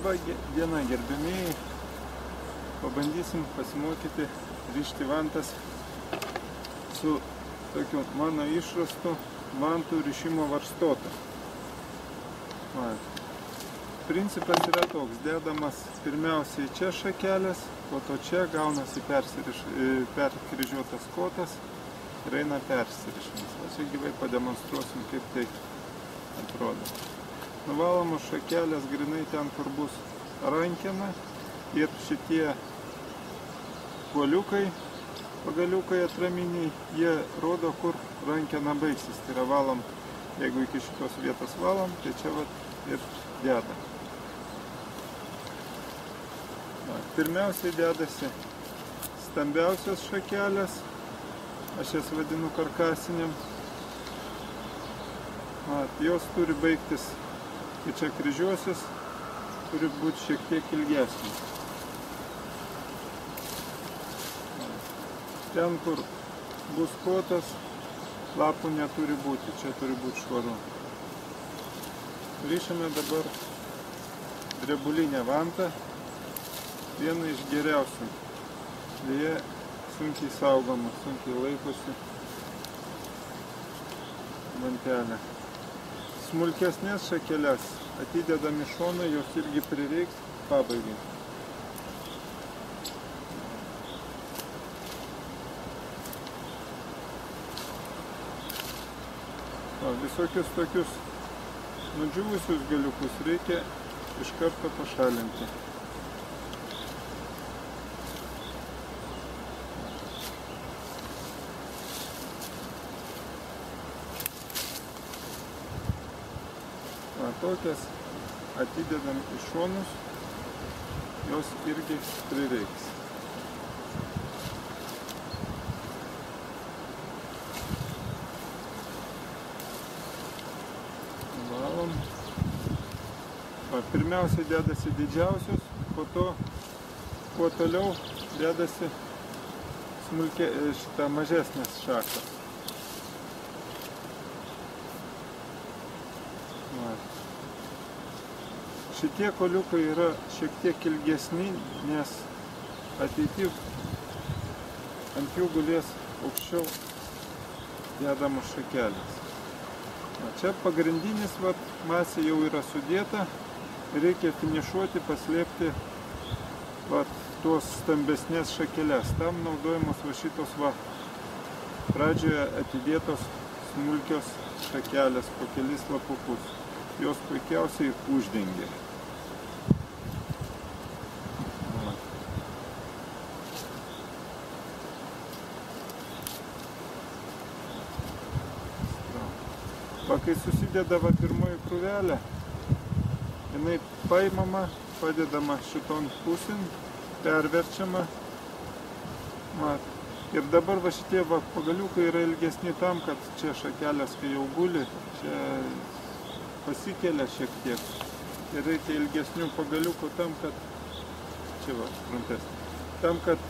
Labą dieną, gerbėmėjai. Pabandysim pasimokyti rišti vantas su tokiu mano išrastu vantų rišimo varstotu. Principas yra toks, dedamas pirmiausiai čia šakelės, po to čia gaunasi perkryžiuotas kotas ir eina persirišimas. Aš gyvai pademonstruosim, kaip tai atrodo. Nuvalomos šakelės grinai ten, kur bus rankena, ir šitie kuoliukai, pagaliukai atraminiai, jie rodo, kur rankena baigsis. Tai yra valom, jeigu iki šitos vietos valom, tai čia vat ir dedam. Pirmiausiai dedasi stambiausios šakelės, aš jas vadinu karkasiniam. Jos turi baigtis, kai čia kryžiuosis, turi būti šiek tiek ilgesnis. Ten, kur bus kotas, lapų neturi būti, čia turi būti švaru. Rišame dabar drebulinę vantą, vieną iš geriausių. Jie sunkiai saugoma, sunkiai laikosi vantelė. Smulkesnės šakelės atidedami šoną, jos irgi prireiks pabaigai. Visokius tokius nudžiūvusius galiukus reikia iš karto pašalinti. Tokias atidedam į šonus, jos irgi prireiks. Valom. Pirmiausiai dedasi didžiausius, po to, kuo toliau, dedasi mažesnės šakos. Šitie kuoliukai yra šiek tiek ilgesni, nes ateityje ant jų gulės aukščiau dedamos šakelės. Čia pagrindinis masė jau yra sudėta, reikia finišuoti, paslėpti tuos stambesnės šakelės. Tam naudojamos šitos pradžioje atidėtos smulkios šakelės po kelis lapukus. Jos puikiausiai uždengia. Kai susideda pirmoji krūvelė, jinai paimama, padedama šiton pusėn, perverčiama. Ir dabar šitie pagaliukai yra ilgesni tam, kad čia šakelės, kai jau guli, čia pasikelia šiek tiek. Ir reikia ilgesnių pagaliukų tam, kad čia trumpesnė. Tam, kad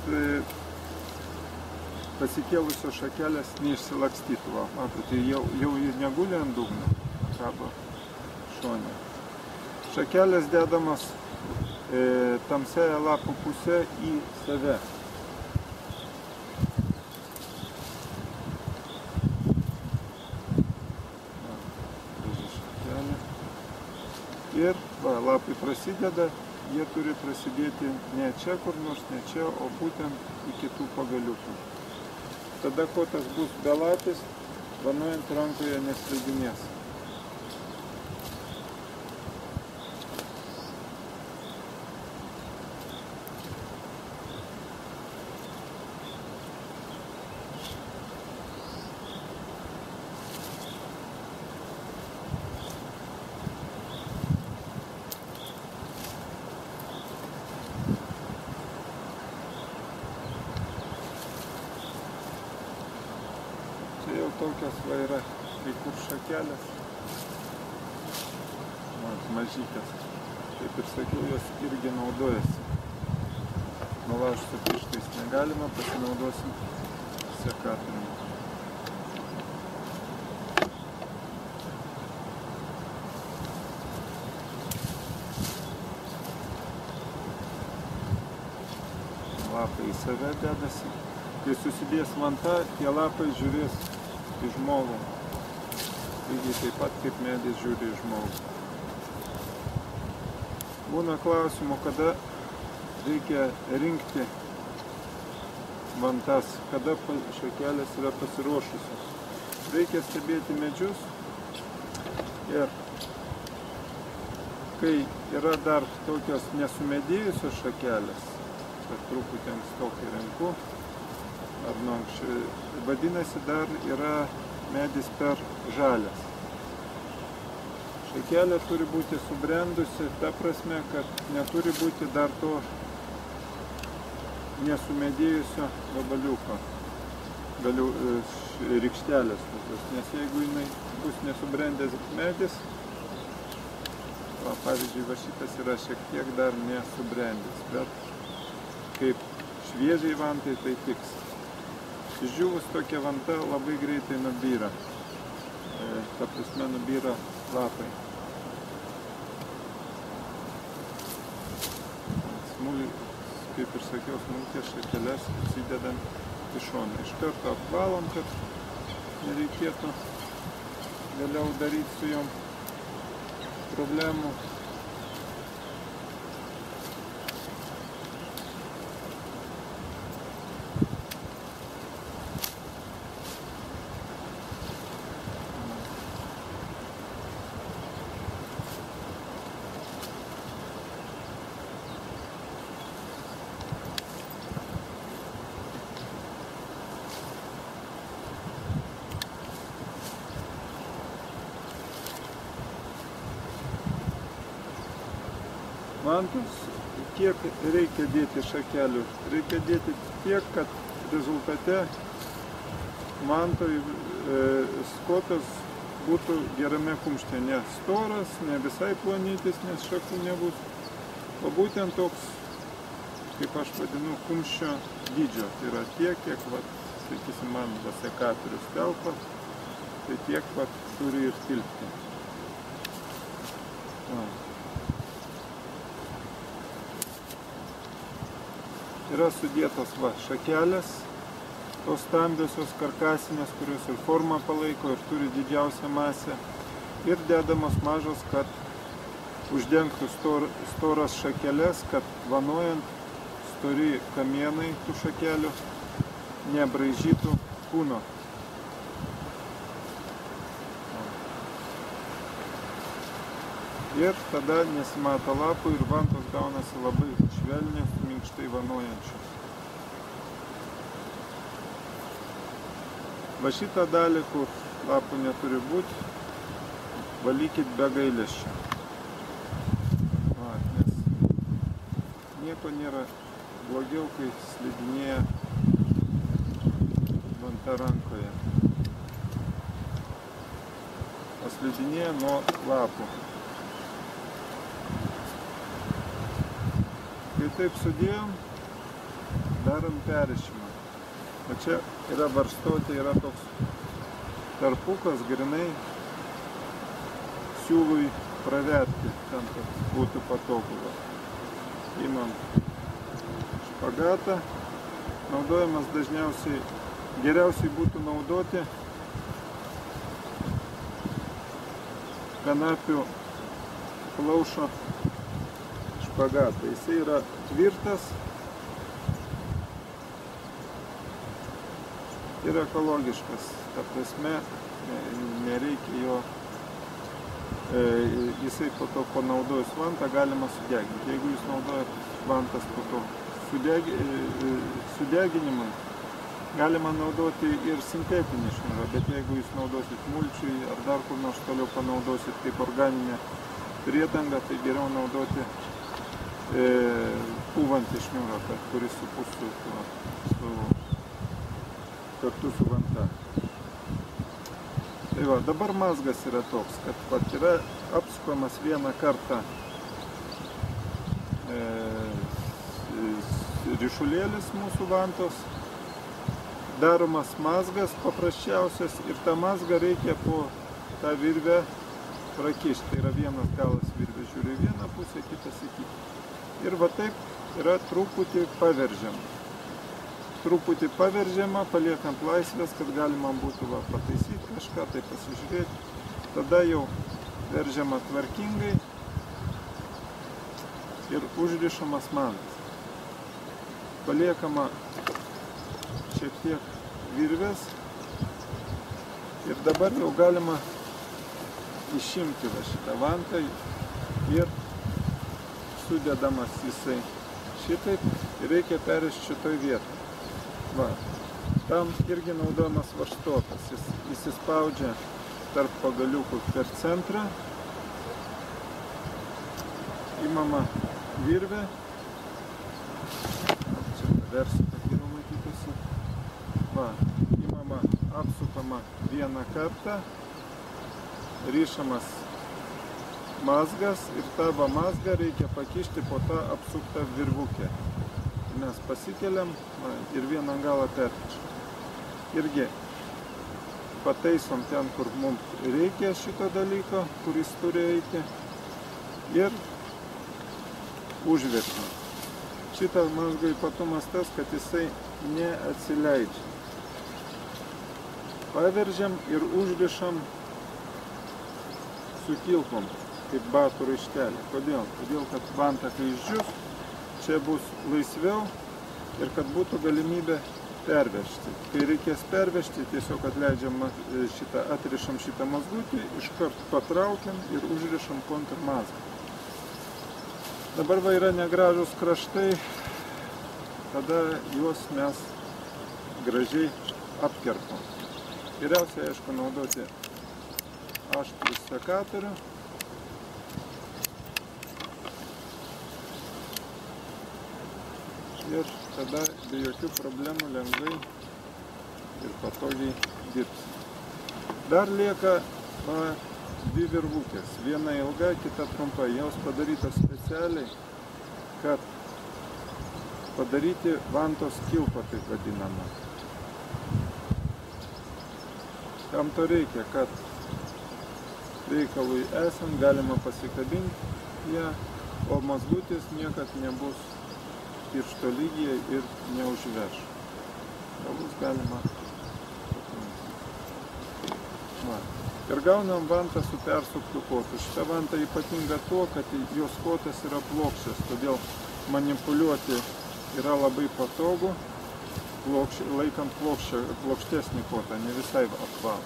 pasikėlusios šakelės neišsilakstytų. Matote, jau neguli ant dugno, kabo šone. Šakelės dedamos tamsiąją lapų pusę į save. Ir lapai prasideda, jie turi prasidėti ne čia kur nors, ne čia, o būtent iki tų pagaliukų. Tada kotas bus belapis, vanojant rankoje neslidinės. Tokios yra kai kur šakelės, mažytės. Kaip ir sakiau, jos irgi naudojasi. Nulaužti su pirštais negalima, pasinaudosim sekatoriumi. lapai į save dedasi. Kai susidės vanta, tie lapai žiūrės į žmogų. Lygiai taip pat, kaip medis žiūri į žmogų. Būna klausimų, kada reikia rinkti vantas, kada šakelės yra pasiruošusios. Reikia stebėti medžius ir kai yra dar tokios nesumedėjusios šakelės, kad truputį ankstokai renku, ar nuo anksčiau, vadinasi, dar yra medis per žalias. Šakelė turi būti subrendusi, ta prasme, kad neturi būti dar to nesumedėjusio gabaliuko, rykštelės tokios, nes jeigu jinai bus nesubrendęs medis, pavyzdžiui, va šitas yra šiek tiek dar nesubrendęs, bet kaip šviežiai vantai tai tiks. Išdžiūvus tokia vanta labai greitai nubyra, ta prasme nubyra lapai. Kaip ir sakiau, smulkias šakeles atsidedam į šoną. Iš karto apvalom, kad nereikėtų vėliau daryti su jom problemų. Vantus, kiek reikia dėti šakelių? Reikia dėti tiek, kad rezultate vantoj skotas būtų gerame kumšte. Ne storas, ne visai plonytis, nes šakų nebus. O būtent toks, kaip aš vadinu, kumščio dydžio. Tai yra tiek, kiek, sakysim, man vasekatorius telpa, tai tiek turi ir tilpti. Yra sudėtos šakelės, tos stambiosios karkasinės, kurios ir formą palaiko ir turi didžiausią masę. Ir dedamos mažos, kad uždengtų storas šakelės, kad vanojant stori kamienai tų šakelių nebraižytų kūno. Ir tada nesimato lapų ir vantos gaunasi labai švelniai, minkštai vanojančios. Va šitą dalį, kur lapų neturi būti, valykit be gailesčio. Nes nieko nėra blogiau, kai slidinėja vanta rankoje. O slidinėja nuo lapų. Kai taip sudėjom, darom perrišimą. O čia yra varstotė, yra toks tarpukas, grinai siūlui praverti, ten kad būtų patogu. Imam špagatą, naudojamas dažniausiai, geriausiai būtų naudoti kanapių plaušo špagatą. Jisai yra tvirtas ir ekologiškas. Ta prasme, nereikia jo, jisai po to panaudojus vantą galima sudeginti. Jeigu jūs naudojat vantas po to sudeginimui, galima naudoti ir sintetinį šniūrą, bet jeigu jūs naudosit mulčiui ar dar kur nors toliau panaudosit kaip organinę priedangą, tai geriau naudoti pūvantį šniūrą, kuris supūstų kartu su vanta. Tai va, dabar mazgas yra toks, kad yra apsukamas vieną kartą ryšulėlis mūsų vantos, daromas mazgas paprasčiausias ir tą mazgą reikia po tą virvę prakišti. Tai yra vienas galas virvės žiūri vieną pusę, kitas į kitą. Ir va taip yra truputį paveržiam. truputį paveržiama, paliekant laisvės, kad galima būtų pataisyti kažką, tai pasižiūrėti. Tada jau veržiama tvarkingai ir užrišamas mantas. Paliekama šiek tiek virvės ir dabar jau galima išimti šitą vantą ir sudedamas jisai šitaip ir reikia perėsti šitoj vietoj. Tam irgi naudojamas vaštokas. Jis įsispaudžia tarp pagaliukų per centrą. Imama virvė. Čia versiu, kad geriau matytųsi. Imama, apsukama vieną kartą. Rišamas mazgas ir tą mazgą reikia pakišti po tą apsuktą virvukę. Mes pasikeliam ir vieną galą perkišam. Irgi pataisom ten, kur mums reikia šito dalyko, kuris turi eiti, ir užverčiam. Šitą mazgo ypatumas tas, kad jisai neatsileidžia. Paveržiam ir užrišam su kilpom, kaip batų raištelė. Kodėl? Todėl, kad vanta, kai išdžius, čia bus laisviau ir kad būtų galimybė pervežti. Kai reikės pervežti, tiesiog atleidžiam atrišam šitą mazgutį, iškart patraukiam ir užrišam kontrmazgą. Dabar yra negražus kraštai, tada juos mes gražiai apkerpam. Geriausiai, aišku, naudoti aštrų sekatorių. Ir tada be jokių problemų lengvai ir patogiai dirbsi. Dar lieka dvi virvukės. Viena ilga, kita trumpa. Jos padarytos specialiai, kad padaryti vantos kilpą, taip vadinamą. Kam to reikia? Kad reikalui esant galima pasikabinti ją, o mazgutis niekad nebus piršto lygyje ir neužveš. Galus galima ir gaunam vantą su persuktu kotu. Šitą vantą ypatinga tuo, kad jos kotas yra plokščias, todėl manipuliuoti yra labai patogu, laikant plokštesnį kotą, ne visai apvalą.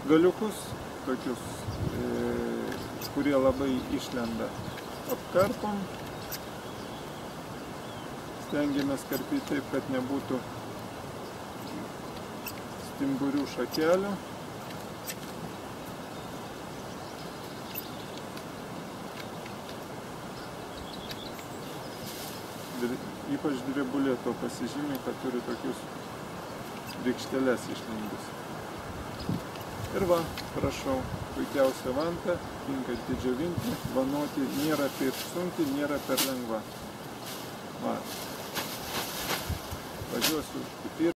Galiukus, tokius, kurie labai išlenda, apkarpom. Stengiamės karpyti taip, kad nebūtų stimburių šakelių. Ypač drebulė to pasižymė, kad turi tokius rykšteles išlindus. Ir prašau, puikiausia vanta, tinkanti džiovinti, vanoti nėra per sunki, nėra per lengva. Važiuosiu į pirmą.